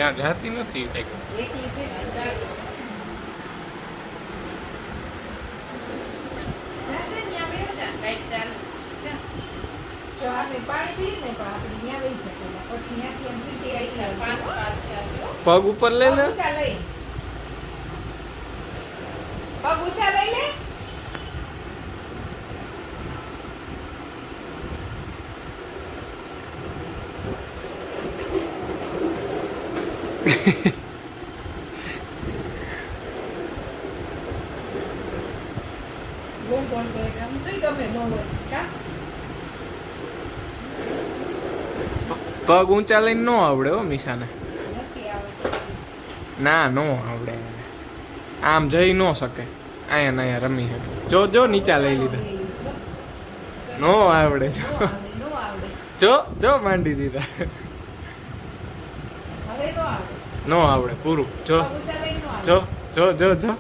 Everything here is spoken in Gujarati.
ત્યાં જાતી નથી કઈક. પગ ઉપર લઈ લે. પગ ઊંચા લઈ લે. પગ ઊંચા લઈને નો આવડે હો મીશાને. ના નો આવડે. આમ જઈ નો શકે. અહીંયા ને અહીંયા રમી શકે. જો જો નીચા લઈ લીધા. નો આવડે. જો જો માંડી દીધા. નો આવડે પૂરું. જો જો જો જો જો